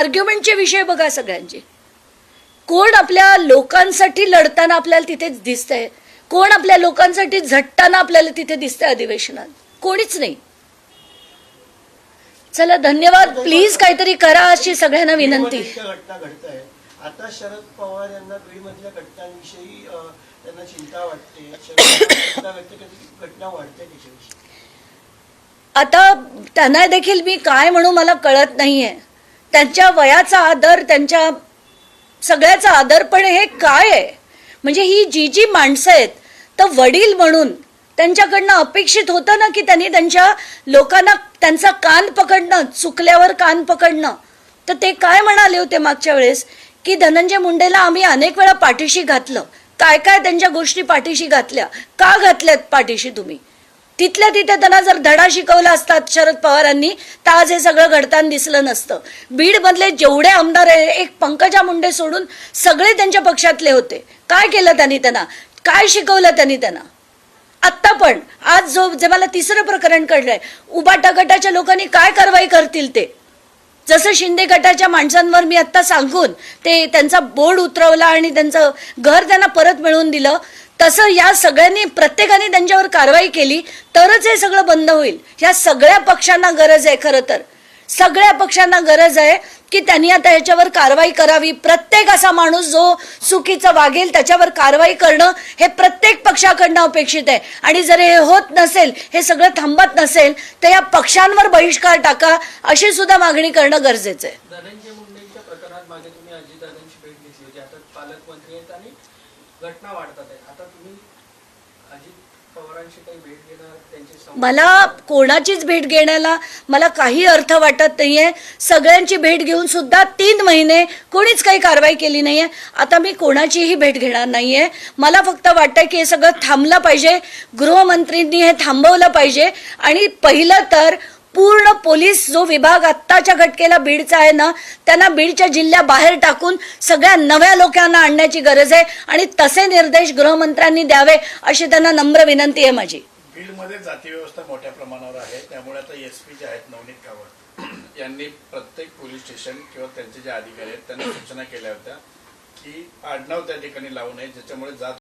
आर्ग्युमेंटचे विषय बघा सगळ्यांचे. कोण आपल्या लोकांसाठी लढताना आपल्याला तिथे दिसतंय, कोण आपल्या लोकांसाठी झटताना आपल्याला तिथे दिसतंय अधिवेशनात? कोणीच नाही. चला धन्यवाद. प्लीज काहीतरी करा अशी सगळ्यांना विनंती. घटना घडताय आता शरद पवार यांना बीडमधल्या घटनांविषयी त्यांना चिंता वाटते, घटना वाढते त्याच्याविषयी. आता त्यांना देखील मी काय म्हणू मला कळत नाहीये. त्यांच्या वयाचा आदर, त्यांच्या सगळ्याचा आदर, पण हे काय आहे? म्हणजे ही जी माणसं आहेत तर वडील म्हणून त्यांच्याकडनं अपेक्षित होतं ना की त्यांनी त्यांच्या लोकांना त्यांचा कान पकडणं, चुकल्यावर कान पकडणं. तर ते काय म्हणाले होते मागच्या वेळेस की धनंजय मुंडेला आम्ही अनेक वेळा पाठीशी घातलं. काय काय त्यांच्या गोष्टी पाठीशी घातल्या, का घातल्यात पाठीशी तुम्ही? तिथल्या तिथे त्यांना जर धडा शिकवला असतात शरद पवारांनी तर आज हे सगळं घडताना दिसलं नसतं. बीडमधले जेवढे आमदार आहे, एक पंकजा मुंडे सोडून सगळे त्यांच्या पक्षातले होते. काय केलं त्यांनी त्यांना? काय शिकवलं त्यांनी त्यांना? आत्ता पण आज जे मला तिसरं प्रकरण कळलंय, उबाटा गटाच्या लोकांनी काय कारवाई करतील ते. जसं शिंदे गटाच्या माणसांवर मी आत्ता सांगून ते त्यांचा बोर्ड उतरवला आणि त्यांचं घर त्यांना परत मिळवून दिलं, तसं या सगळ्यांनी प्रत्येकाने त्यांच्यावर कारवाई केली तरच हे सगळं बंद होईल. या सगळ्या पक्षांना गरज आहे, खरं तर सगळ्या पक्षांना गरज आहे की त्यांनी आता याच्यावर कारवाई करावी. प्रत्येक असा माणूस जो चुकीचं वागेल त्याच्यावर कारवाई करणं हे प्रत्येक पक्षाकडनं अपेक्षित आहे. आणि जर हे होत नसेल, हे सगळं थांबत नसेल तर या पक्षांवर बहिष्कार टाका अशी सुद्धा मागणी करणं गरजेचं आहे. धनंजय मुंडेंच्या प्रकरणात मागे तुम्ही अजितदादांची भेट घेतली होती, आता पालकमंत्री आहेत आणि घटना वाढतात आहे. आता तुम्ही अजित पवारांशी काही भेट घेणार? मला कोणाचीच भेट घेण्याला मला काही अर्थ वाटत नाहीये. सगळ्यांची भेट घेऊन सुद्धा 3 महिने कोणीच काही कारवाई केली नाहीये. आता मी कोणाचीही भेट घेणार नाहीये. मला फक्त वाटतंय की हे सगळं थांबलं पाहिजे, गृहमंत्रींनी हे थांबवलं पाहिजे. आणि पहिलं तर पूर्ण पोलीस जो विभाग आत्ताच्या घटकेला बीडचा आहे ना, त्यांना बीडच्या जिल्ह्याबाहेर टाकून सगळ्या नव्या लोकांना आणण्याची गरज आहे आणि तसे निर्देश गृहमंत्र्यांनी द्यावे अशी त्यांना नम्र विनंती आहे माझी. बीडमध्ये जाती व्यवस्था मोठ्या प्रमाणावर आहे, त्यामुळे आता एसपी जे आहेत नवनीत कावड यांनी प्रत्येक पोलीस स्टेशन किंवा त्यांचे जे अधिकारी आहेत त्यांना सूचना केल्या होत्या की आडनाव त्या ठिकाणी लावू नये, ज्याच्यामुळे जात